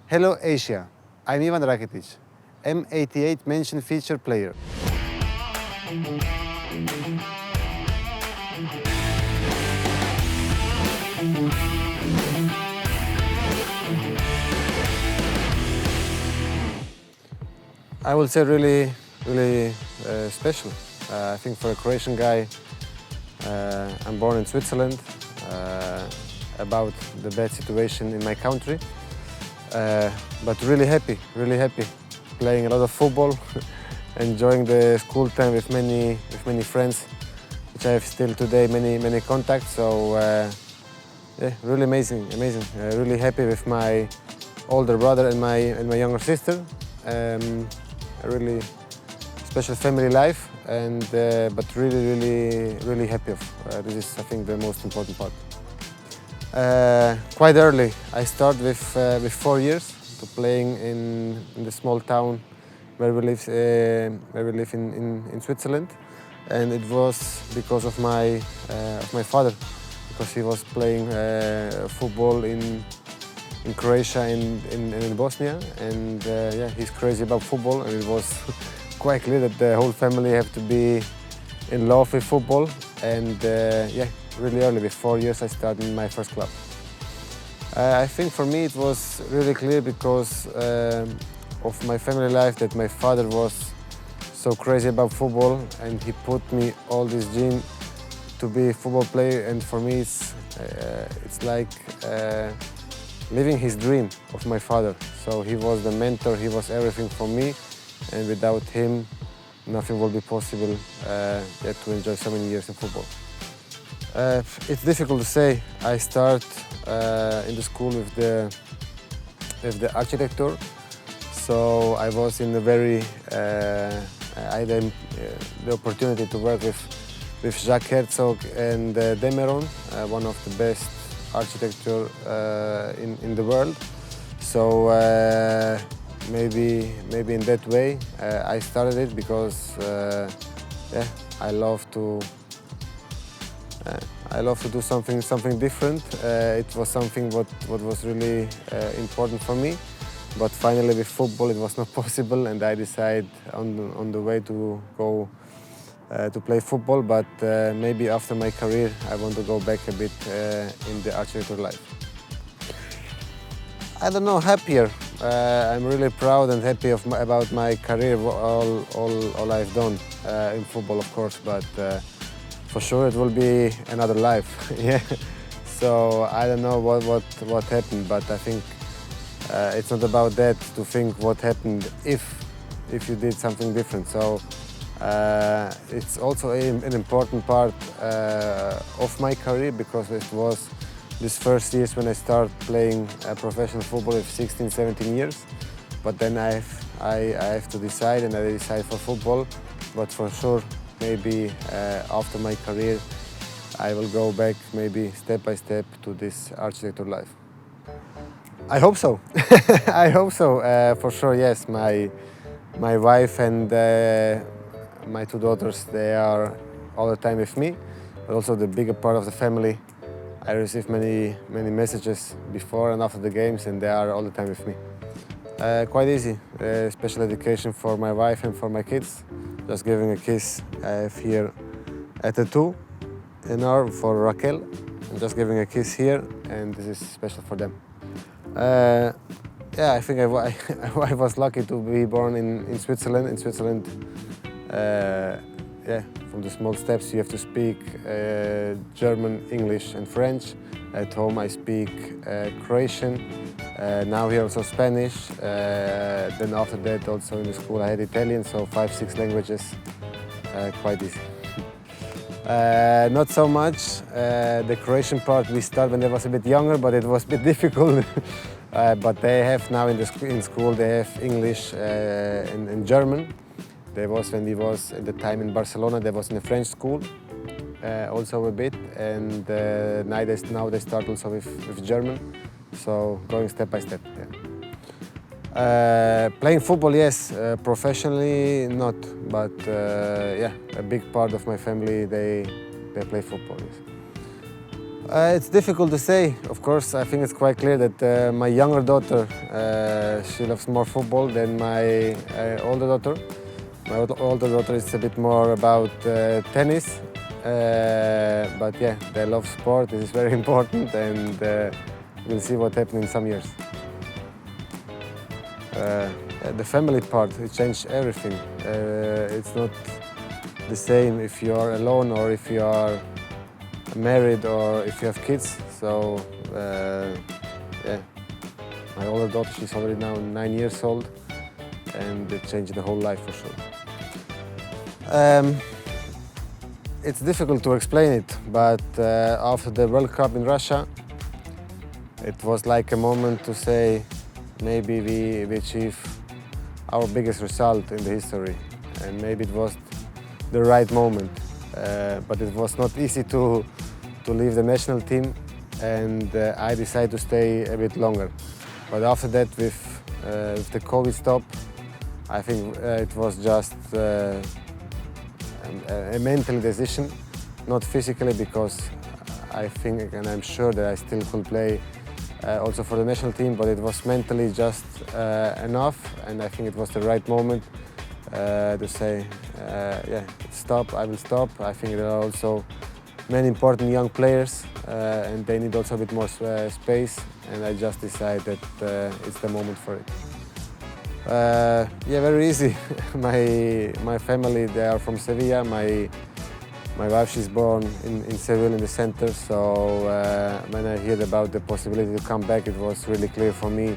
Hello Asia, I'm Ivan Rakitic, M88 mentioned feature player. I would say really special. I think for a Croatian guy, I'm born in Switzerland, about the bad situation in my country, but really happy, playing a lot of football, enjoying the school time with many friends, which I have still today many contacts. So yeah, really amazing. Really happy with my older brother and my younger sister. A really special family life, and but really happy. This is, I think, the most important part. Quite early, I started with 4 years to playing in the small town where we live in Switzerland, and it was because of my father, because he was playing football in Croatia and in Bosnia, and yeah, he's crazy about football, and it was quite clear that the whole family have to be in love with football, and yeah, really early, with 4 years, I started in my first club. I think for me it was really clear because of my family life, that my father was so crazy about football, and he put me all this gene to be a football player, and for me it's like living his dream of my father. So he was the mentor, he was everything for me, and without him nothing will be possible to enjoy so many years in football. It's difficult to say. I start in the school with the architecture, so I was in a very I had the opportunity to work with Jacques Herzog and Demeron, one of the best architecture in the world. So maybe in that way I started it, because yeah, I love to do something different. It was something what was really important for me, but finally with football it was not possible, and I decided on the way to go to play football, but maybe after my career I want to go back a bit in the architecture life. I don't know, happier. I'm really proud and happy about my career, all I've done in football, of course, but for sure it will be another life. Yeah. So I don't know what happened, but I think it's not about that, to think what happened if you did something different. So it's also an important part of my career, because it was these first years when I started playing professional football with 16, 17 years. But then I have to decide, and I decide for football. But for sure, maybe after my career, I will go back, maybe step by step, to this architecture life. I hope so. I hope so. For sure, yes. My wife and my 2 daughters, they are all the time with me, but also the bigger part of the family. I receive many messages before and after the games, and they are all the time with me. Quite easy. Special education for my wife and for my kids. Just giving a kiss. I have here a tattoo in arm for Raquel. I'm just giving a kiss here, and this is special for them. Yeah, I think I was lucky to be born in Switzerland. In Switzerland, yeah, from the small steps you have to speak German, English and French. At home I speak Croatian, now here also Spanish. Then after that also in the school I had Italian, so 5-6 languages, quite easy. Not so much. The Croatian part we started when I was a bit younger, but it was a bit difficult. But they have now in school they have English and German. There was, when we was at the time in Barcelona, there was in a French school also a bit, and now they start also with German. So going step by step. Yeah. Playing football, yes. Professionally, not, but yeah, a big part of my family they play football. Yes. It's difficult to say. Of course, I think it's quite clear that my younger daughter, she loves more football than my older daughter. My older daughter is a bit more about tennis. But yeah, they love sport. This is very important, and we'll see what happens in some years. The family part, it changed everything. It's not the same if you are alone or if you are married or if you have kids. So yeah, my older daughter, she's already now 9 years old, and it changed the whole life for sure. It's difficult to explain it, but after the World Cup in Russia, it was like a moment to say maybe we achieved our biggest result in the history, and maybe it was the right moment. But it was not easy to leave the national team, and I decided to stay a bit longer. But after that, with the COVID stop, I think it was just a mental decision, not physically, because I think and I'm sure that I still could play also for the national team, but it was mentally just enough, and I think it was the right moment to say, yeah, stop, I will stop. I think there are also many important young players, and they need also a bit more space, and I just decided that it's the moment for it. Yeah, very easy. My family, they are from Sevilla. My wife, she's born in Seville in the center, so when I heard about the possibility to come back, it was really clear for me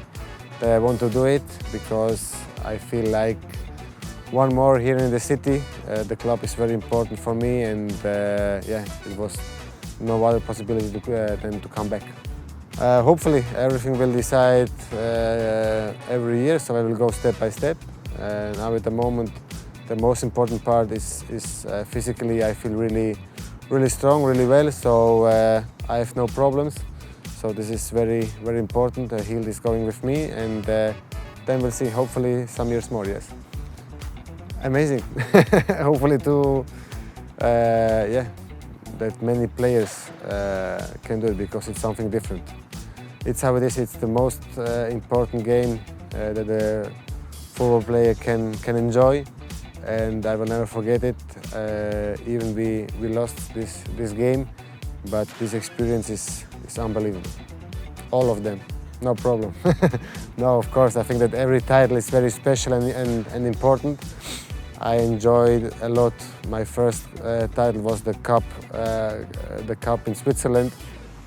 that I want to do it, because I feel like one more here in the city. The club is very important for me, and yeah, it was no other possibility than to come back. Hopefully everything will decide every year, so I will go step by step. Now at the moment, the most important part is physically I feel really strong, really well, so I have no problems. So this is very important. Health is going with me, and then we'll see, hopefully some years more, yes. Amazing. Hopefully to, yeah, that many players can do it, because it's something different. It's how it is. It's the most important game that a football player can enjoy, and I will never forget it. Even we lost this game, but this experience is unbelievable. All of them, no problem. No, of course, I think that every title is very special and important. I enjoyed a lot. My first title was the cup in Switzerland,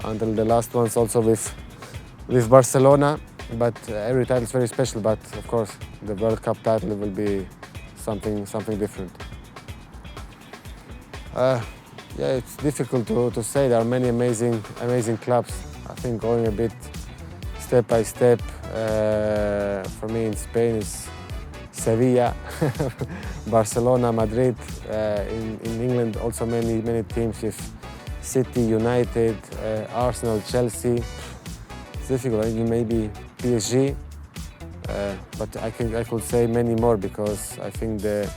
until the last ones also with Barcelona. But every title is very special. But of course, the World Cup title will be something different. Yeah, it's difficult to say. There are many amazing clubs. I think going a bit step by step. For me in Spain is Sevilla, Barcelona, Madrid. In England also many teams with City, United, Arsenal, Chelsea. It's difficult, maybe PSG, but I could say many more, because I think the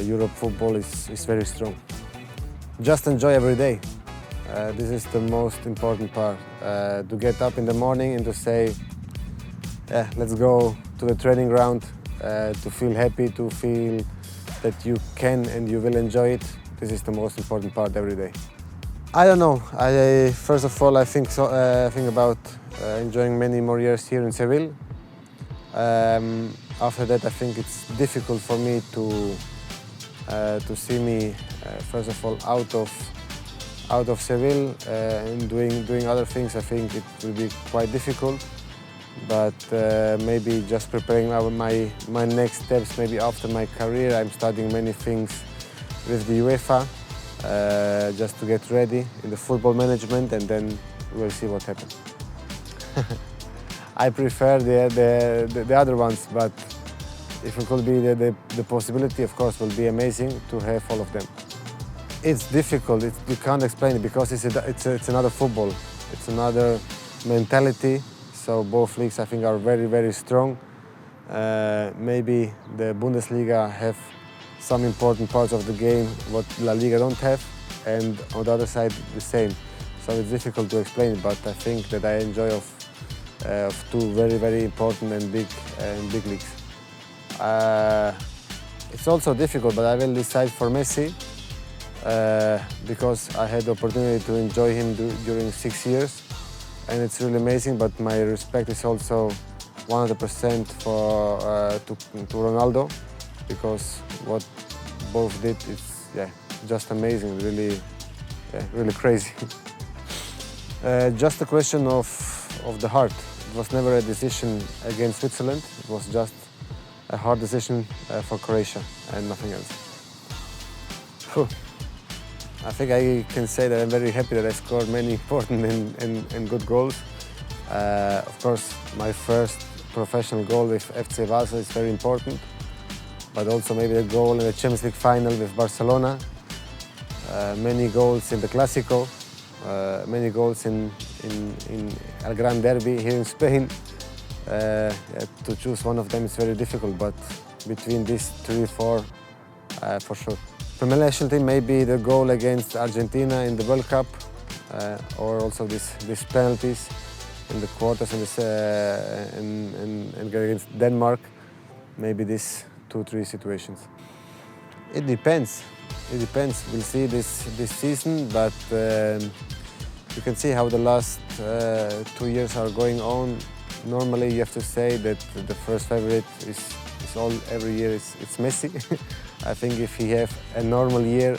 Europe football is very strong. Just enjoy every day. This is the most important part. To get up in the morning and to say, yeah, let's go to the training ground. To feel happy, to feel that you can and you will enjoy it. This is the most important part every day. I don't know. First of all, I think about enjoying many more years here in Seville. After that, I think it's difficult for me to see me first of all out of Seville and doing other things. I think it will be quite difficult. But maybe just preparing my next steps. Maybe after my career, I'm studying many things with the UEFA, just to get ready in the football management, and then we'll see what happens. I prefer the other ones, but if it could be the possibility, of course, will be amazing to have all of them. It's difficult. You can't explain it, because it's another football. It's another mentality. So both leagues, I think, are very strong. Maybe the Bundesliga have some important parts of the game what La Liga don't have, and on the other side the same. so it's difficult to explain it, but I think that I enjoy of two very important and big leagues. It's also difficult, but I will decide for Messi because I had the opportunity to enjoy him during 6 years, and it's really amazing. But my respect is also 100% to Ronaldo, because what both did is just amazing, really crazy. Just a question of the heart. It was never a decision against Switzerland. It was just a hard decision for Croatia and nothing else. Whew. I think I can say that I'm very happy that I scored many important and good goals. Of course, my first professional goal with FC Basel is very important, but also maybe the goal in the Champions League final with Barcelona. Many goals in the Clásico, many goals in El Gran Derby here in Spain. To choose one of them is very difficult, but between these 3 or 4, for sure. For my national team, maybe the goal against Argentina in the World Cup, or also these penalties in the quarters and against Denmark. Maybe these 2 or 3 situations. It depends. It depends. We'll see this season, but you can see how the last 2 years are going on. Normally, you have to say that the first favorite is every year it's Messi. I think if he have a normal year,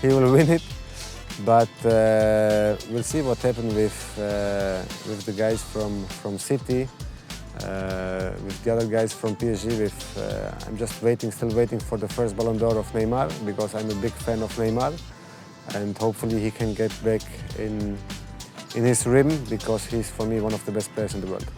he will win it. But we'll see what happens with the guys from City, with the other guys from PSG. I'm just still waiting for the first Ballon d'Or of Neymar, because I'm a big fan of Neymar, and hopefully he can get back in his rhythm, because he's for me one of the best players in the world.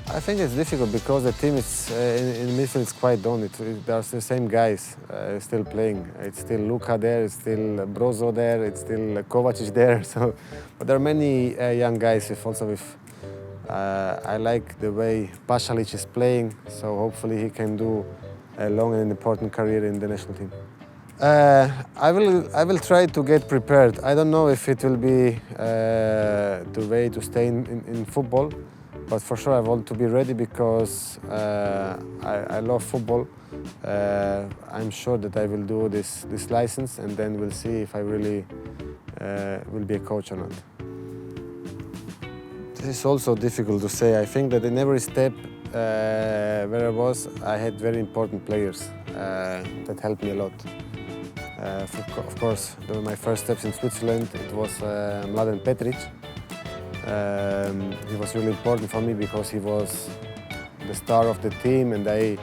I think it's difficult because the team is in midfield is quite done. There are the same guys still playing. It's still Luka there, it's still Brozo there, it's still Kovacic there. So, but there are many young guys I like the way Pasalic is playing. So hopefully he can do a long and important career in the national team. I will try to get prepared. I don't know if it will be the way to stay in football. But for sure I want to be ready, because I love football. I'm sure that I will do this license, and then we'll see if I really will be a coach or not. This is also difficult to say. I think that in every step where I was, I had very important players that helped me a lot. Of course, my first steps in Switzerland, it was Mladen Petric. He was really important for me because he was the star of the team, and I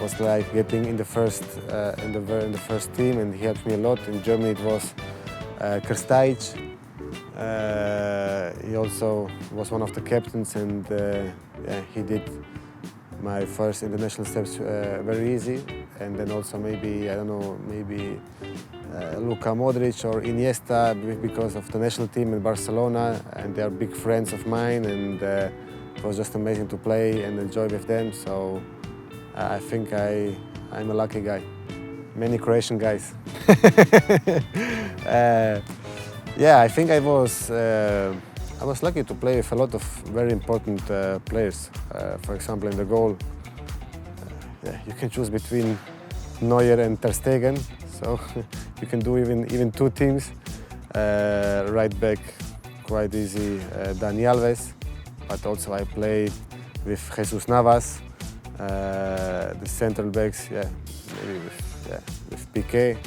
was like getting in the first team, and he helped me a lot. In Germany it was Krstajic. He also was one of the captains, and he did my first international steps very easy. And then also maybe, I don't know, maybe Luka Modric or Iniesta, because of the national team in Barcelona, and they are big friends of mine, and it was just amazing to play and enjoy with them. So I think I'm a lucky guy. Many Croatian guys. I think I was lucky to play with a lot of very important players. For example, in the goal, you can choose between Neuer and Ter Stegen. So you can do even 2 teams. Right back, quite easy, Dani Alves. But also I played with Jesus Navas. The central backs, maybe with Piqué,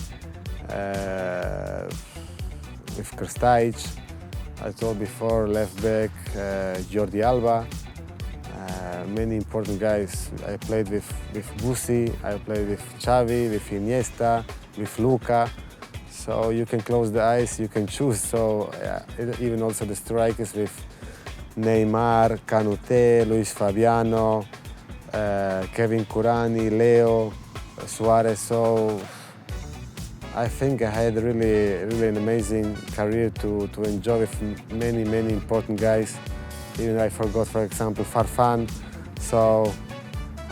with Krstajic. I told before, left back, Jordi Alba. Many important guys. I played with Busi, I played with Xavi, with Iniesta, with Luka. So you can close the eyes, you can choose. So even also the strikers with Neymar, Kanute, Luis Fabiano, Kevin Kurani, Leo, Suarez. So I think I had really an amazing career to enjoy with many important guys. Even I forgot, for example, Farfan. So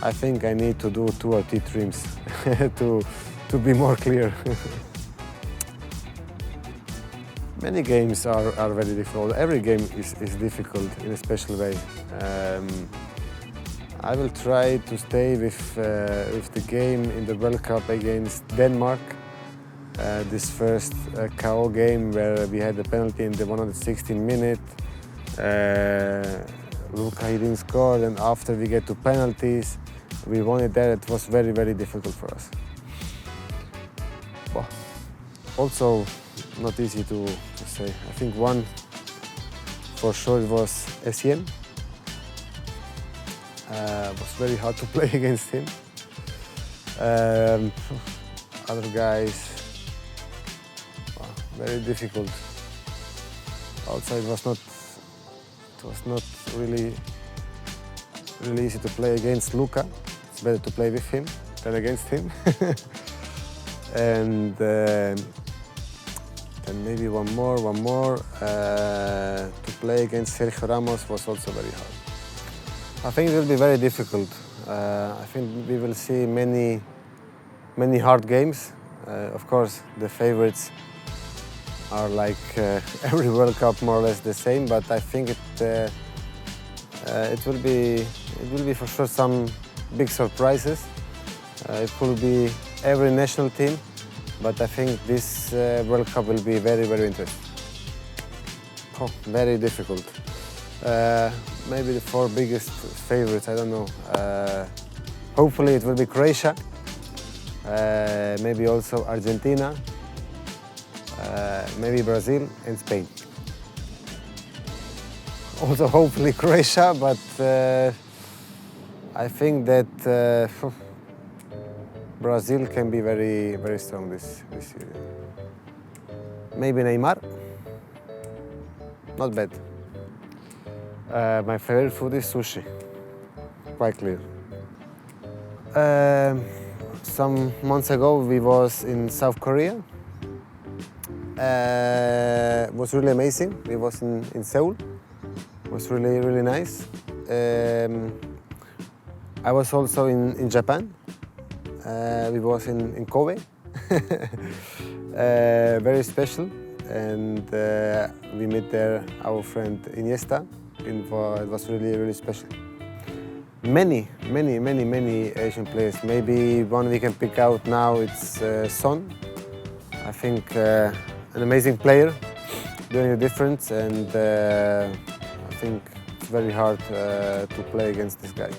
I think I need to do 2 or 3 dreams to be more clear. Many games are very difficult. Every game is difficult in a special way. I will try to stay with the game in the World Cup against Denmark. This first KO game where we had a penalty in the 116th minute. Luka didn't score, and after we get to penalties, we won it there. It was very, very difficult for us. Well, also not easy to say. I think one for sure it was Essien. It was very hard to play against him. Other guys, very difficult. Outside it was not really easy to play against Luka. It's better to play with him than against him. And then maybe one more. To play against Sergio Ramos was also very hard. I think it will be very difficult. I think we will see many hard games. Of course, the favorites are like every World Cup more or less the same, but I think it will be for sure some big surprises. It could be every national team, but I think this World Cup will be very, very interesting. Oh, very difficult. Maybe the four biggest favorites, I don't know. Hopefully it will be Croatia, maybe also Argentina, maybe Brazil and Spain. Also hopefully Croatia, but I think that Brazil can be very, very strong this year. Maybe Neymar, not bad. My favorite food is sushi, quite clear. Some months ago we was in South Korea. It was really amazing. We was in Seoul. It was really, really nice. I was also in Japan. We was in Kobe. Very special. And we met there our friend Iniesta. It was really, really special. Many Asian players. Maybe one we can pick out now, it's Son. I think an amazing player, doing a difference, and I think it's very hard to play against this guy.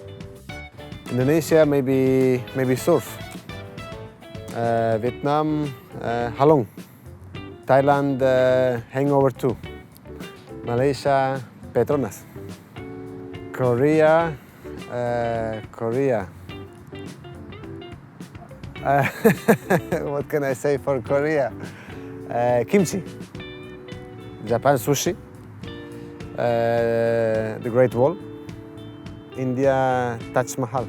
Indonesia, maybe surf. Vietnam, Halong. Thailand, Hangover 2. Malaysia, Petronas. Korea. What can I say for Korea? Kimchi. Japan, sushi. The Great Wall. India, Taj Mahal.